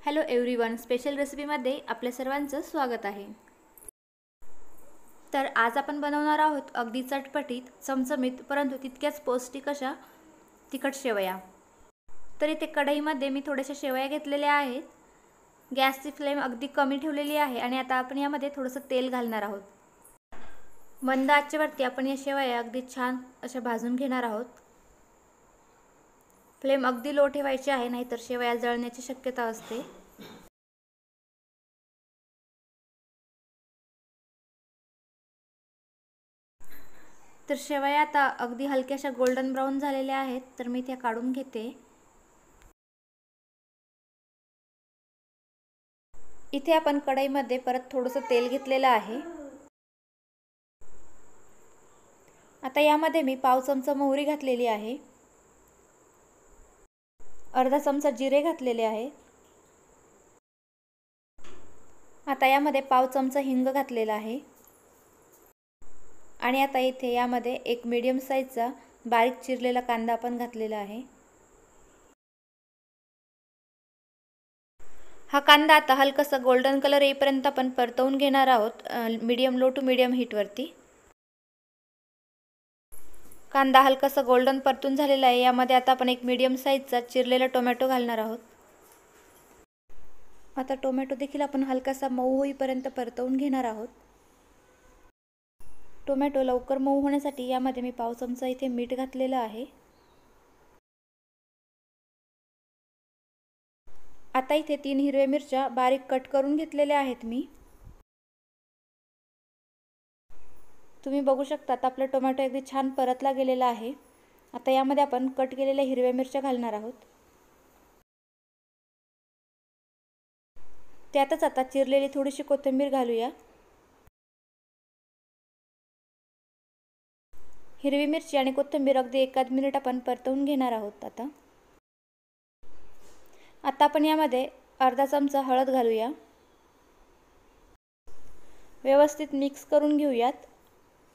Hello everyone, special रेसिपीमध्ये आपल्या सर्वांचं स्वागत आहे। तर आज आपण बनवणार आहोत अगदी चटपटीत, चमचमीत परंतु तितक्याच पौष्टिक अशा तिखट शेवया। तर इथे कढईमध्ये मी थोड्याशा शेवया घेतलेल्या आहेत। गॅसची फ्लेम अगदी कमी ठेवलेली आहे आणि आता आपण यामध्ये थोडंसं तेल घालणार आहोत। मंद आचेवरती आपण या शेवया अगदी छान अशा भाजून घेणार आहोत। फ्लेम अगदी लो ठेवायची आहे, नाहीतर शेवया जळण्याची शक्यता असते। तर शेवया आता अगदी हलक्याशा गोल्डन ब्राउन झालेल्या आहेत, तर मी त्या काढून घेते। इथे आपण कढईमध्ये परत थोडंसं तेल घेतलेलं आहे। आता यामध्ये मी पाव चमचा मोहरी घातलेली आहे, अर्धा चमचा जिरे घातलेले आहे। आता यामध्ये पाव चमचा हिंग घातलेला आहे आणि आता इथे यामध्ये एक मीडियम साईजचा बारीक चिरलेला कांदा आपण घातलेला आहे। हा कांदा आता हलकासा गोल्डन कलर येईपर्यंत आपण परतवून घेणार आहोत, मीडियम लो टू मीडियम हीटवरती। कांदा हलकासा गोल्डन परतून झालेला आहे। यामध्ये आता आपण एक मीडियम साईजचा चिरलेला टोमॅटो घालणार आहोत। आता टोमॅटो देखील आपण हलकासा मऊ होईपर्यंत परतवून घेणार आहोत। टोमॅटो लवकर मऊ होण्यासाठी यामध्ये मी पाव चमचा इथे मीठ घातलेलं आहे। आता इथे 3 हिरव्या मिरच्या बारीक कट करून घेतलेल्या आहेत मी। तुम्ही बघू शकता आता आपला टोमॅटो अगदी छान परतला गेलेला आहे। आता यामध्ये आपण कट केलेल्या हिरव्या मिरच्या घालणार आहोत। त्यातच आता चिरलेली थोडीशी कोथिंबीर घालूया। हिरवी मिरची आणि कोथिंबीर अगदी 1 मिनिट आपण परतवून घेणार आहोत। आता आपण यामध्ये अर्धा चमचा हळद घालूया। व्यवस्थित मिक्स करून घेऊयात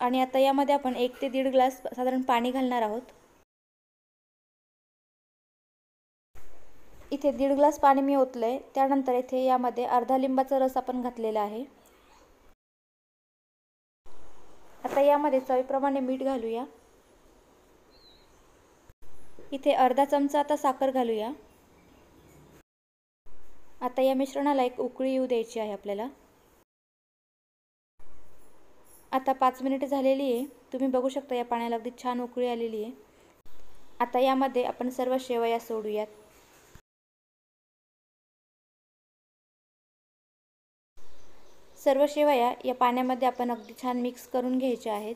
आणि आता यामध्ये आपण 1 ते 1.5 ग्लास साधारण पाणी घालणार आहोत। इथे 1.5 ग्लास पाणी मी ओतलंय। त्यानंतर इथे यामध्ये अर्धा लिंबाचा रस आपण घातलेला आहे। आता यामध्ये चवीप्रमाणे मीठ घालूया। इथे अर्धा चमचा आता साखर घालूया। आता या मिश्रणाला एक उकळी येऊ द्यायची आहे आपल्याला। आता 5 मिनिटे झालेली आहे। तुम्ही बघू शकता या पाण्याला अगदी छान उकळी आलेली आहे। आता यामध्ये आपण सर्व शेवया सोडूयात। सर्व शेवया या पाण्यामध्ये आपण अगदी छान मिक्स करून घ्यायच्या आहेत।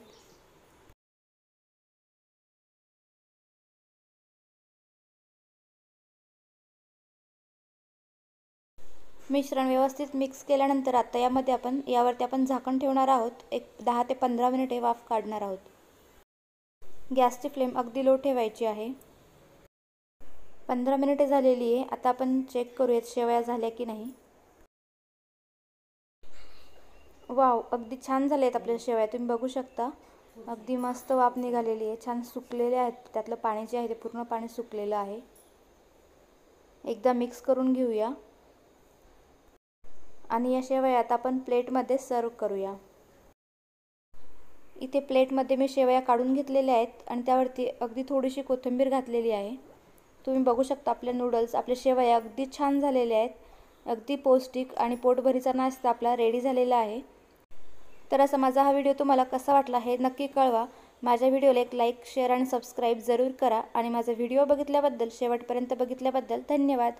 मिश्रण व्यवस्थित मिक्स केल्यानंतर आता यामध्ये यावरती आपण झाकण ठेवणार आहोत। एक 10 ते 15 मिनिटे वाफ काढणार आहोत। गॅसची फ्लेम अगदी लो ठेवायची आहे। 15 मिनिटे झालेली आहे। आता आपण चेक करूयात शेवया झाल्या की नाही। वाव, अगदी छान झाले आहेत आपल्या शेवया। तुम्ही बघू शकता अगदी मस्त वाफ निघालेली आहे। छान सुकलेल्या आहेत। त्यातलं पाणी जे आहे ते पूर्ण पाणी सुकलेलं आहे। एकदा मिक्स करून घेऊया आणि या शेवया आता आपण प्लेटमध्ये सर्व करूया। इथे प्लेटमध्ये मी शेवया काढून घेतलेल्या आहेत आणि त्यावरती अगदी थोडीशी कोथिंबीर घातलेली आहे। तुम्ही बघू शकता आपले नूडल्स, आपले शेवया अगदी छान झालेले आहेत। अगदी पौष्टिक आणि पोटभरीचा नाश्ता आपला रेडी झालेला आहे। तर असा माझा हा व्हिडिओ तुम्हाला कसा वाटला हे नक्की कळवा। माझ्या व्हिडिओला एक लाईक, शेअर आणि सबस्क्राईब जरूर करा आणि माझा व्हिडिओ बघितल्याबद्दल, शेवटपर्यंत बघितल्याबद्दल धन्यवाद।